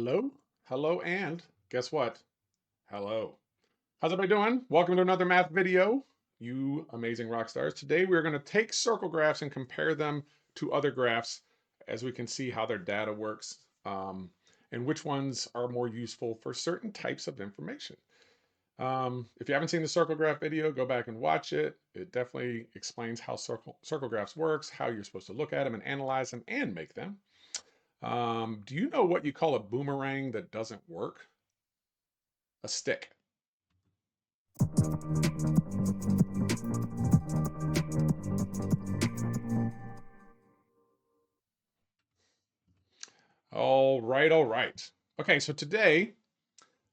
Hello, hello, and guess what? Hello. How's everybody doing? Welcome to another math video, you amazing rock stars. Today we're going to take circle graphs and compare them to other graphs as we can see how their data works and which ones are more useful for certain types of information. If you haven't seen the circle graph video, go back and watch it. It definitely explains how circle graphs works, how you're supposed to look at them and analyze them and make them. Do you know what you call a boomerang that doesn't work? A stick. All right, all right. Okay, so today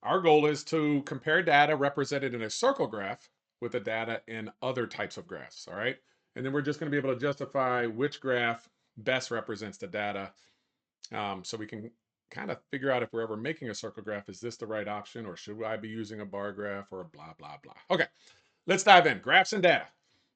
our goal is to compare data represented in a circle graph with the data in other types of graphs, all right? And then we're just going to be able to justify which graph best represents the data so we can kind of figure out if we're ever making a circle graph, is this the right option or should I be using a bar graph or a blah, blah, blah. Okay, let's dive in. Graphs and data.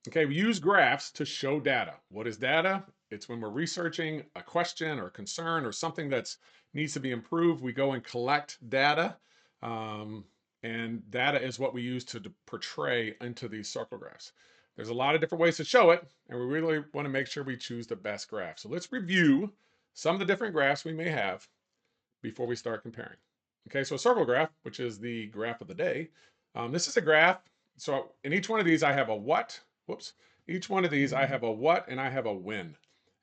Okay, we use graphs to show data. What is data? It's when we're researching a question or a concern or something that needs to be improved. We go and collect data, and data is what we use to portray into these circle graphs. There's a lot of different ways to show it, and we really want to make sure we choose the best graph. So let's review some of the different graphs we may have before we start comparing. Okay, so a circle graph, which is the graph of the day, this is a graph. So in each one of these, I have a what, whoops, each one of these, I have a what and I have a when.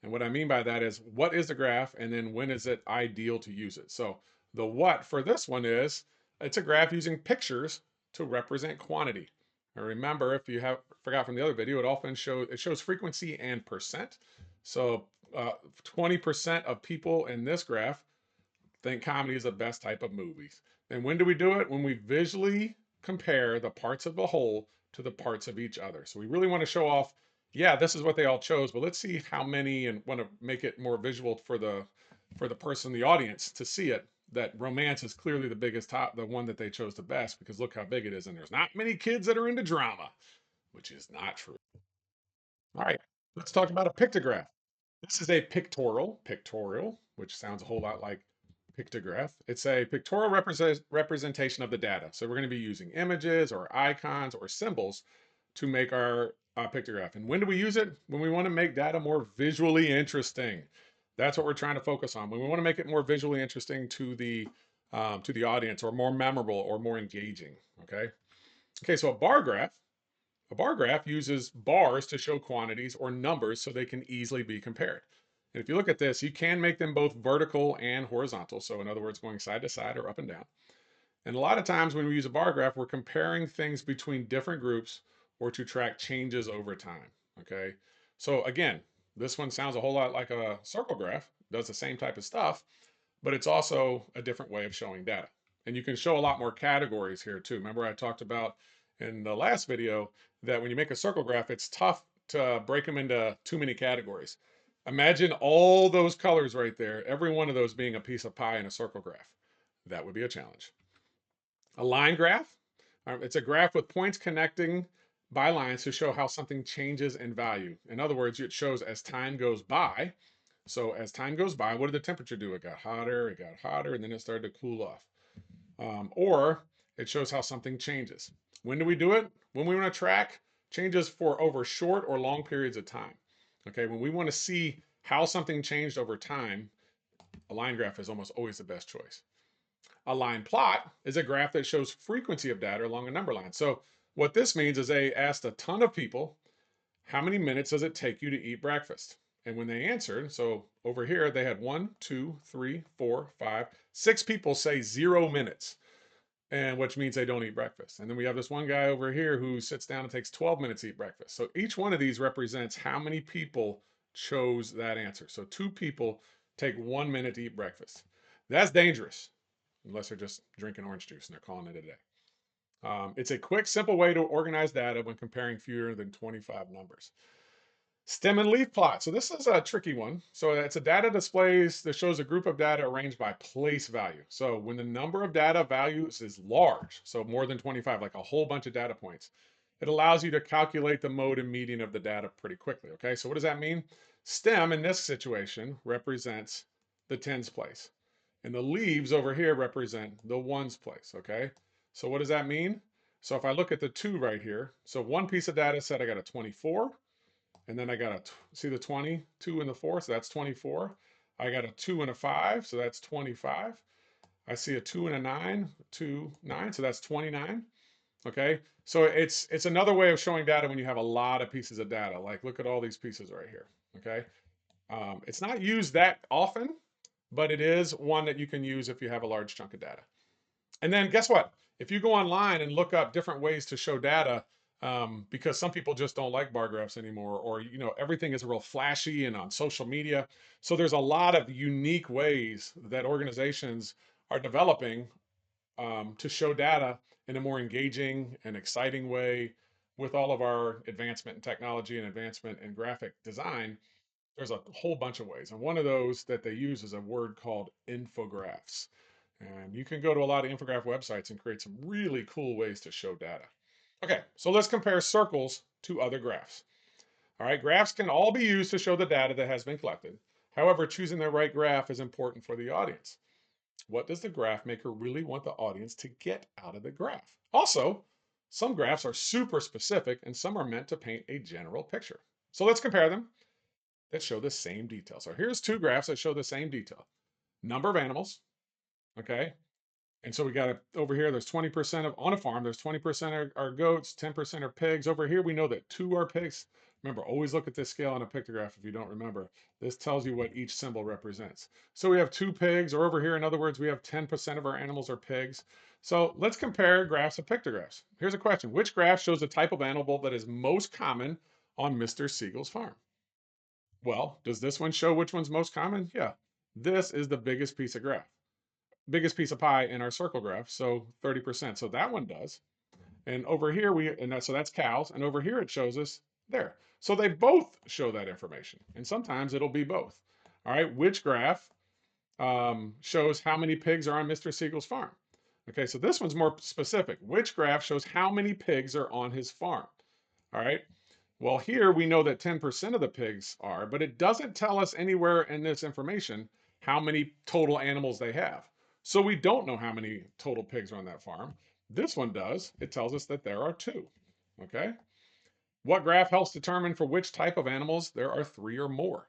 And what I mean by that is what is the graph and then when is it ideal to use it? So the what for this one is, it's a graph using pictures to represent quantity. And remember, if you have forgot from the other video, it shows frequency and percent. So 20% of people in this graph think comedy is the best type of movies. And when do we do it? When we visually compare the parts of the whole to the parts of each other. So we really want to show off, yeah, this is what they all chose, but let's see how many, and want to make it more visual for the person, the audience, to see it. That romance is clearly the biggest top, the one that they chose the best, because look how big it is, and there's not many kids that are into drama, which is not true. All right, let's talk about a pictograph. This is a pictorial, which sounds a whole lot like pictograph. It's a pictorial representation of the data. So we're going to be using images or icons or symbols to make our pictograph. And when do we use it? When we want to make data more visually interesting. That's what we're trying to focus on. When we want to make it more visually interesting to the audience, or more memorable or more engaging. Okay. Okay. So a bar graph uses bars to show quantities or numbers so they can easily be compared. And if you look at this, you can make them both vertical and horizontal. So in other words, going side to side or up and down. And a lot of times when we use a bar graph, we're comparing things between different groups or to track changes over time. Okay. So again, this one sounds a whole lot like a circle graph, does the same type of stuff, but it's also a different way of showing data. And you can show a lot more categories here too. Remember I talked about in the last video that when you make a circle graph, it's tough to break them into too many categories. Imagine all those colors right there, every one of those being a piece of pie in a circle graph. That would be a challenge. A line graph, it's a graph with points connecting by lines to show how something changes in value. In other words, it shows as time goes by. So as time goes by, what did the temperature do? It got hotter, and then it started to cool off. Or it shows how something changes. When do we do it? When we want to track changes for over short or long periods of time. Okay, when we want to see how something changed over time, a line graph is almost always the best choice. A line plot is a graph that shows frequency of data along a number line. So what this means is they asked a ton of people, how many minutes does it take you to eat breakfast? And when they answered, so over here they had 1, 2, 3, 4, 5, 6 people say 0 minutes, and which means they don't eat breakfast. And then we have this one guy over here who sits down and takes 12 minutes to eat breakfast. So each one of these represents how many people chose that answer. So 2 people take 1 minute to eat breakfast. That's dangerous, unless they're just drinking orange juice and they're calling it a day. It's a quick, simple way to organize data when comparing fewer than 25 numbers. Stem and leaf plot. So this is a tricky one. So it's a data displays that shows a group of data arranged by place value. So when the number of data values is large, so more than 25, like a whole bunch of data points, it allows you to calculate the mode and median of the data pretty quickly. Okay, so what does that mean? Stem in this situation represents the tens place. And the leaves over here represent the ones place, okay? So what does that mean? So if I look at the 2 right here, so one piece of data said I got a 24, and then I got see the 20, 2 and the 4, so that's 24. I got a 2 and a 5, so that's 25. I see a 2 and a 9, 2, 9, so that's 29. Okay, so it's another way of showing data when you have a lot of pieces of data. Like look at all these pieces right here. Okay, it's not used that often, but it is one that you can use if you have a large chunk of data. And then guess what? If you go online and look up different ways to show data, because some people just don't like bar graphs anymore, or everything is real flashy and on social media. So there's a lot of unique ways that organizations are developing to show data in a more engaging and exciting way with all of our advancement in technology and advancement in graphic design. There's a whole bunch of ways. And one of those that they use is a word called infographs. And you can go to a lot of infograph websites and create some really cool ways to show data. Okay, so let's compare circles to other graphs. All right, graphs can all be used to show the data that has been collected. However, choosing the right graph is important for the audience. What does the graph maker really want the audience to get out of the graph? Also, some graphs are super specific and some are meant to paint a general picture. So let's compare them that show the same detail. So here's 2 graphs that show the same detail. Number of animals, okay? And so we got over here, there's 20% of, on a farm, there's 20% are goats, 10% are pigs. Over here, we know that 2 are pigs. Remember, always look at this scale on a pictograph if you don't remember. This tells you what each symbol represents. So we have 2 pigs, or over here, in other words, we have 10% of our animals are pigs. So let's compare graphs of pictographs. Here's a question. Which graph shows the type of animal that is most common on Mr. Siegel's farm? Well, does this one show which one's most common? Yeah. This is the biggest piece of pie in our circle graph, so 30%. So that one does. And over here, so that's cows. And over here, it shows us there. So they both show that information. And sometimes it'll be both. All right, which graph shows how many pigs are on Mr. Siegel's farm? Okay, so this one's more specific. Which graph shows how many pigs are on his farm? All right, well, here we know that 10% of the pigs are, but it doesn't tell us anywhere in this information how many total animals they have. So we don't know how many total pigs are on that farm. This one does. It tells us that there are 2. Okay? What graph helps determine for which type of animals there are 3 or more?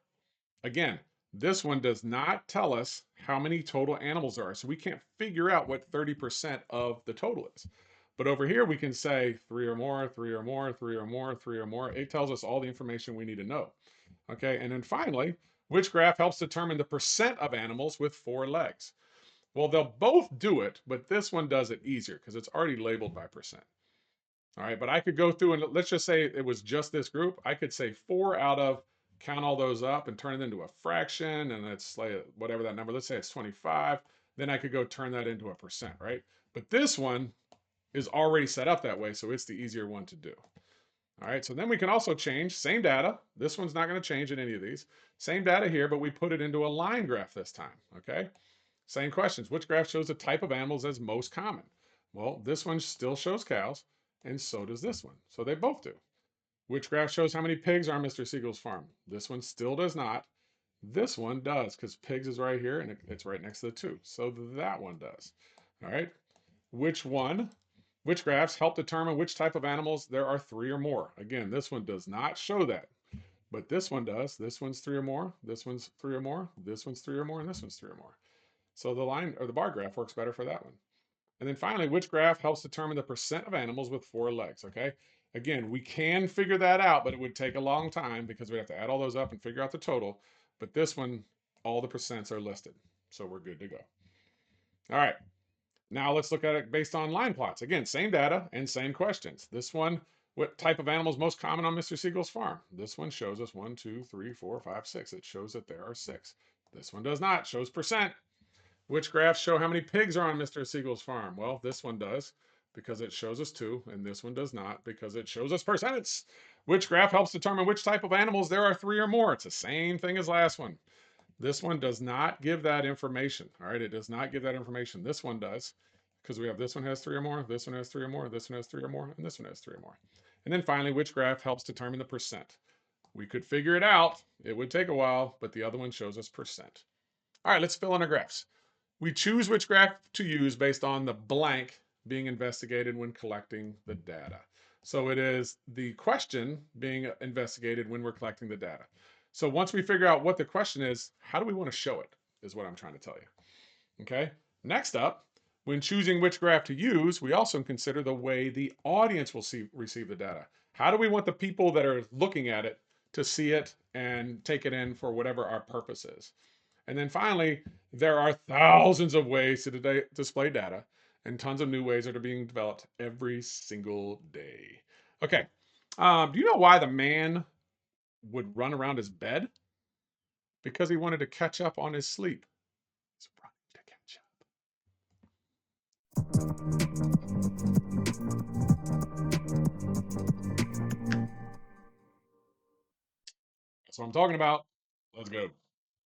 Again, this one does not tell us how many total animals there are. So we can't figure out what 30% of the total is. But over here, we can say 3 or more, 3 or more, 3 or more, 3 or more. It tells us all the information we need to know. Okay, and then finally, which graph helps determine the percent of animals with 4 legs? Well, they'll both do it, but this one does it easier because it's already labeled by percent. All right, but I could go through and let's just say it was just this group. I could say 4 out of, count all those up and turn it into a fraction, and it's like whatever that number, let's say it's 25. Then I could go turn that into a percent, right? But this one is already set up that way, so it's the easier one to do. All right, so then we can also change, same data. This one's not going to change in any of these. Same data here, but we put it into a line graph this time, okay? Same questions. Which graph shows the type of animals as most common? Well, this one still shows cows, and so does this one. So they both do. Which graph shows how many pigs are on Mr. Siegel's farm? This one still does not. This one does, because pigs is right here, and it's right next to the 2. So that one does. All right. Which graphs help determine which type of animals there are 3 or more? Again, this one does not show that, but this one does. This one's 3 or more, this one's 3 or more, this one's 3 or more, and this one's 3 or more. So the line or the bar graph works better for that one. And then finally, which graph helps determine the percent of animals with 4 legs? Okay. Again, we can figure that out, but it would take a long time because we have to add all those up and figure out the total. But this one, all the percents are listed. So we're good to go. All right. Now let's look at it based on line plots. Again, same data and same questions. This one, what type of animal is most common on Mr. Siegel's farm? This one shows us 1, 2, 3, 4, 5, 6. It shows that there are 6. This one does not, shows percent. Which graphs show how many pigs are on Mr. Siegel's farm? Well, this one does because it shows us 2, and this one does not because it shows us percents. Which graph helps determine which type of animals there are 3 or more? It's the same thing as last one. This one does not give that information. All right, it does not give that information. This one does because we have this one has 3 or more, this one has 3 or more, this one has 3 or more, and this one has 3 or more. And then finally, which graph helps determine the percent? We could figure it out. It would take a while, but the other one shows us percent. All right, let's fill in our graphs. We choose which graph to use based on the blank being investigated when collecting the data. So it is the question being investigated when we're collecting the data. So once we figure out what the question is, how do we want to show it, is what I'm trying to tell you. Okay. Next up, when choosing which graph to use, we also consider the way the audience will receive the data. How do we want the people that are looking at it to see it and take it in for whatever our purpose is? And then finally, there are thousands of ways to display data, and tons of new ways that are being developed every single day. Okay, do you know why the man would run around his bed? Because he wanted to catch up on his sleep. He's running to catch up. That's what I'm talking about. Let's go.